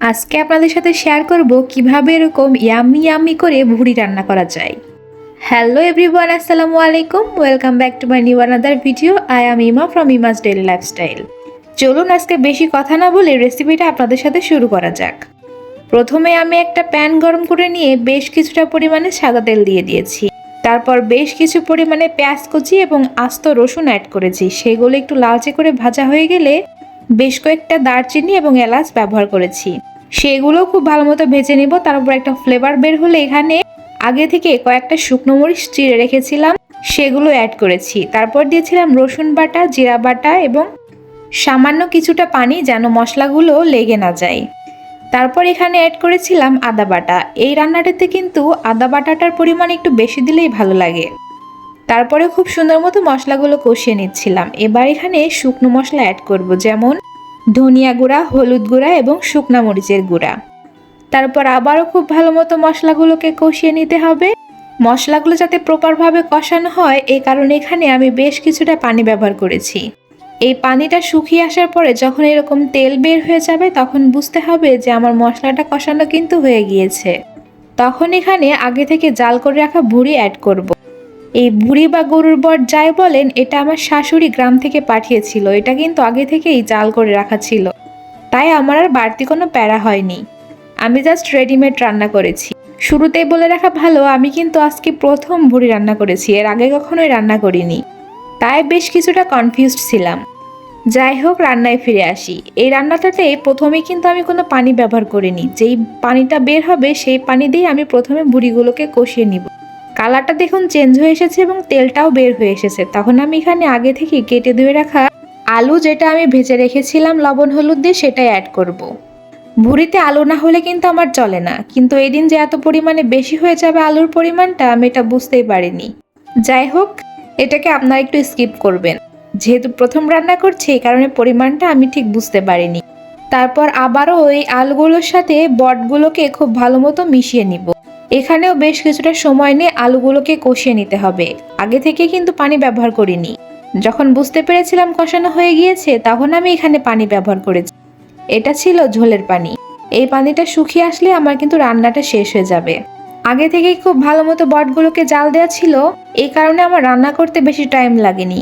আজকে আপনাদের সাথে শেয়ার করব কিভাবে এরকম ইয়াম্মি ইয়াম্মি করে ভুড়ি রান্না করা যায়। হ্যালো এভরিওয়ান, আসসালামু আলাইকুম, welcome back to my new another video. I am ইমা ফ্রম ইমাস ডেইলি লাইফস্টাইল। চলুন আজকে বেশি কথা না বলে রেসিপিটা আপনাদের সাথে শুরু করা যাক। প্রথমে আমি একটা প্যান গরম করে নিয়ে বেশ কিছুটা পরিমাণে সাদা তেল দিয়ে দিয়েছি। তারপর বেশ কিছু পরিমাণে পেঁয়াজ কুচি এবং আস্ত রসুন অ্যাড করেছি। সেগুলো একটু লালচে করে ভাজা হয়ে গেলে বেশ কয়েকটা দারচিনি এবং এলাচ ব্যবহার করেছি, সেগুলো খুব ভালো মতো ভেজে নিব। তারপর একটা ফ্লেভার বের হলে এখানে আগে থেকে কয়েকটা শুকনো মরিচ চিড়ে রেখেছিলাম, সেগুলো অ্যাড করেছি। তারপর দিয়েছিলাম রসুন বাটা, জিরা বাটা এবং সামান্য কিছুটা পানি, যেন মশলাগুলো লেগে না যায়। তারপর এখানে অ্যাড করেছিলাম আদা বাটা। এই রান্নাটাতে কিন্তু আদা বাটাটার পরিমাণ একটু বেশি দিলেই ভালো লাগে। তারপরে খুব সুন্দর মতো মশলাগুলো কষিয়ে নিচ্ছিলাম। এবার এখানে শুকনো মশলা অ্যাড করব, যেমন ধনিয়া গুঁড়া, হলুদ গুঁড়া এবং শুকনা মরিচের গুঁড়া। তারপর আবারও খুব ভালো মতো মশলাগুলোকে কষিয়ে নিতে হবে। মশলাগুলো যাতে প্রপারভাবে কষানো হয়, এই কারণে এখানে আমি বেশ কিছুটা পানি ব্যবহার করেছি। এই পানিটা শুকিয়ে আসার পরে যখন এরকম তেল বের হয়ে যাবে, তখন বুঝতে হবে যে আমার মশলাটা কষানো কিন্তু হয়ে গিয়েছে। তখন এখানে আগে থেকে জাল করে রাখা ভুড়ি অ্যাড করব। এই ভুড়ি বা গরুর বট যাই বলেন, এটা আমার শাশুড়ি গ্রাম থেকে পাঠিয়েছিল। এটা কিন্তু আগে থেকেই জাল করে রাখা ছিল, তাই আমার আর বাড়তি কোনো প্যারা হয়নি। আমি জাস্ট রেডিমেড রান্না করেছি। শুরুতেই বলে রাখা ভালো, আমি কিন্তু আজকে প্রথম ভুড়ি রান্না করেছি, এর আগে কখনোই রান্না করিনি, তাই বেশ কিছুটা কনফিউজড ছিলাম। যাই হোক, রান্নায় ফিরে আসি। এই রান্নাটাতে প্রথমে কিন্তু আমি কোনো পানি ব্যবহার করিনি। যেই পানিটা বের হবে সেই পানি দিয়ে আমি প্রথমে ভুড়িগুলোকে কষিয়ে নিব। কালারটা দেখুন চেঞ্জ হয়ে এসেছে এবং তেলটাও বের হয়ে এসেছে। তখন আমি এখানে আগে থেকে কেটে ধুয়ে রাখা আলু, যেটা আমি ভেজে রেখেছিলাম লবণ হলুদ দিয়ে, সেটাই অ্যাড করব। ভুড়িতে আলু না হলে কিন্তু আমার চলে না, কিন্তু এই দিন যে এত পরিমাণে বেশি হয়ে যাবে আলুর পরিমাণটা, আমি এটা বুঝতেই পারিনি। যাই হোক, এটাকে আপনারা একটু স্কিপ করবেন, যেহেতু প্রথম রান্না করছি, এই কারণে পরিমাণটা আমি ঠিক বুঝতে পারিনি। তারপর আবারও ওই আলুগুলোর সাথে বটগুলোকে খুব ভালো মতো মিশিয়ে নিব। এখানেও বেশ কিছুটা সময় নিয়ে আলুগুলোকে কষিয়ে নিতে হবে। আগে থেকে কিন্তু পানি ব্যবহার করিনি। যখন বুঝতে পেরেছিলাম কষানো হয়ে গিয়েছে, তখন আমি এখানে পানি ব্যবহার করেছি। এটা ছিল ঝোলের পানি। এই পানিটা শুকিয়ে আসলে আমার কিন্তু রান্নাটা শেষ হয়ে যাবে। আগে থেকেই খুব ভালো মতো বটগুলোকে জাল দেওয়া ছিল, এই কারণে আমার রান্না করতে বেশি টাইম লাগেনি।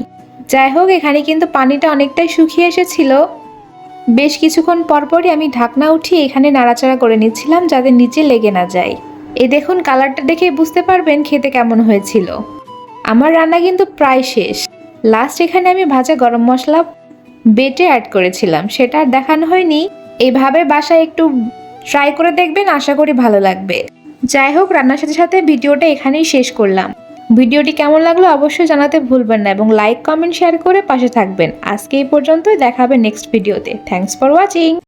যাই হোক, এখানে কিন্তু পানিটা অনেকটাই শুকিয়ে এসেছিল। বেশ কিছুক্ষণ পরপরই আমি ঢাকনা উঠিয়ে এখানে নাড়াচাড়া করে নিচ্ছিলাম, যাতে নিচে লেগে না যায়। এই দেখুন, কালারটা দেখে বুঝতে পারবেন খেতে কেমন হয়েছিল। আমার রান্না কিন্তু প্রায় শেষ। লাস্ট এখানে আমি ভাজা গরম মশলা বেটে অ্যাড করেছিলাম, সেটা আর দেখানো হয়নি। এইভাবে বাসায় একটু ট্রাই করে দেখবেন, আশা করি ভালো লাগবে। যাই হোক, রান্নার সাথে সাথে ভিডিওটা এখানেই শেষ করলাম। ভিডিওটি কেমন লাগলো অবশ্যই জানাতে ভুলবেন না এবং লাইক, কমেন্ট, শেয়ার করে পাশে থাকবেন। আজকে এই পর্যন্তই, দেখা হবে নেক্সট ভিডিওতে। Thanks for watching.